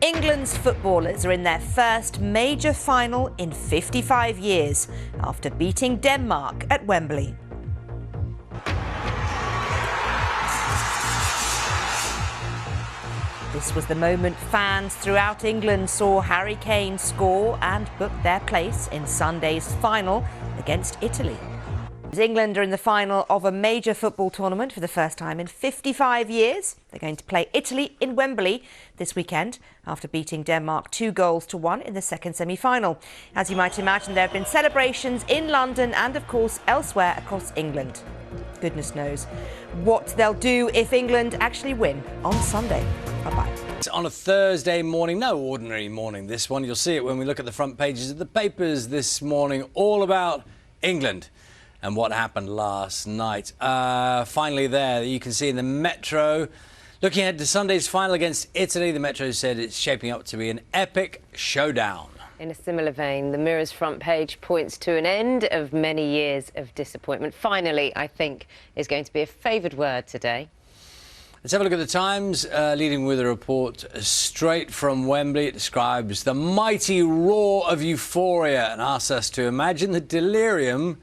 England's footballers are in their first major final in 55 years after beating Denmark at Wembley. This was the moment fans throughout England saw Harry Kane score and book their place in Sunday's final against Italy. England are in the final of a major football tournament for the first time in 55 years. They're going to play Italy in Wembley this weekend after beating Denmark 2-1 in the second semi-final. As you might imagine, there have been celebrations in London and, of course, elsewhere across England. Goodness knows what they'll do if England actually win on Sunday. Bye-bye. It's on a Thursday morning, no ordinary morning this one. You'll see it when we look at the front pages of the papers this morning, all about England and what happened last night. Finally there, you can see in the Metro. Looking ahead to Sunday's final against Italy, the Metro said it's shaping up to be an epic showdown. In a similar vein, the Mirror's front page points to an end of many years of disappointment. Finally, I think, is going to be a favoured word today. Let's have a look at the Times, leading with a report straight from Wembley. It describes the mighty roar of euphoria and asks us to imagine the delirium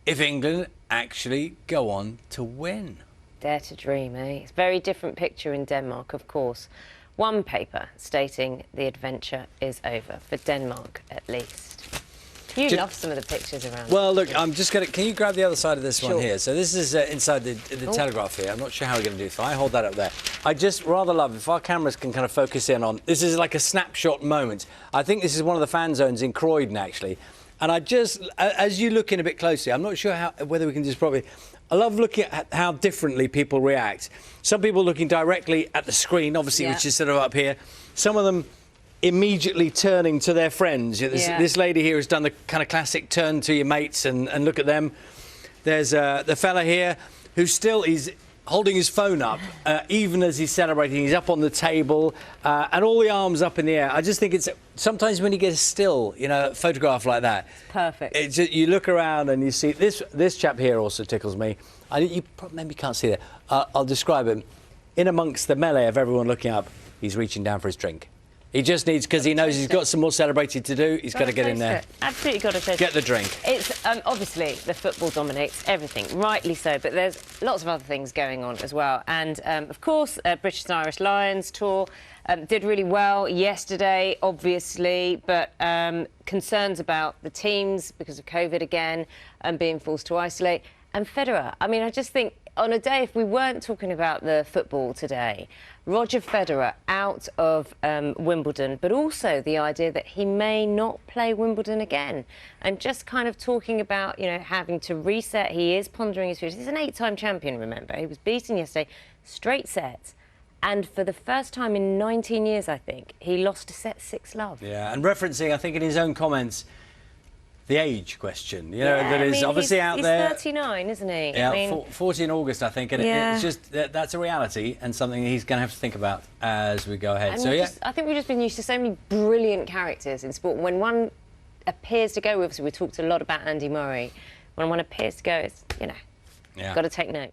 if England actually go on to win. Dare to dream, eh? It's a very different picture in Denmark, of course. One paper stating the adventure is over, for Denmark at least. You love some of the pictures around. Well, look, I'm just going to... Can you grab the other side of this one here? So this is inside the Oh. Telegraph here. I'm not sure how we're going to do it. If I hold that up there. I just rather love if our cameras can kind of focus in on... This is like a snapshot moment. I think this is one of the fan zones in Croydon, actually. And I just... As you look in a bit closely, I'm not sure whether we can just probably... I love looking at how differently people react. Some people looking directly at the screen, obviously, which is sort of up here. Some of them immediately turning to their friends. This lady here has done the kind of classic turn to your mates and look at them. There's the fella here who he's holding his phone up, even as he's celebrating. He's up on the table and all the arms up in the air. I just think it's sometimes when you get a still, photograph like that. Perfect. It's just, you look around and you see this chap here also tickles me. You maybe can't see that. I'll describe him. In amongst the melee of everyone looking up, he's reaching down for his drink. He just needs, because he knows he's got some more celebrating to do, he's got to get in there. Absolutely got to taste it. Get the drink. It's obviously the football dominates everything, rightly so, but there's lots of other things going on as well. And of course, British and Irish Lions tour did really well yesterday, obviously, but concerns about the teams because of COVID again and being forced to isolate. And Federer, I mean, I just think on a day, if we weren't talking about the football today, Roger Federer out of Wimbledon, but also the idea that he may not play Wimbledon again. And just kind of talking about, having to reset. He is pondering his future. He's an 8-time champion, remember. He was beaten yesterday, straight sets. And for the first time in 19 years, I think, he lost a set 6-love. Yeah, and referencing, I think, in his own comments, the age question, that is obviously out there. He's 39, isn't he? Yeah, 40 in August, I think. And it's just, that's a reality and something he's going to have to think about as we go ahead. And I think we've just been used to so many brilliant characters in sport. When one appears to go, obviously we talked a lot about Andy Murray. When one appears to go, it's, got to take note.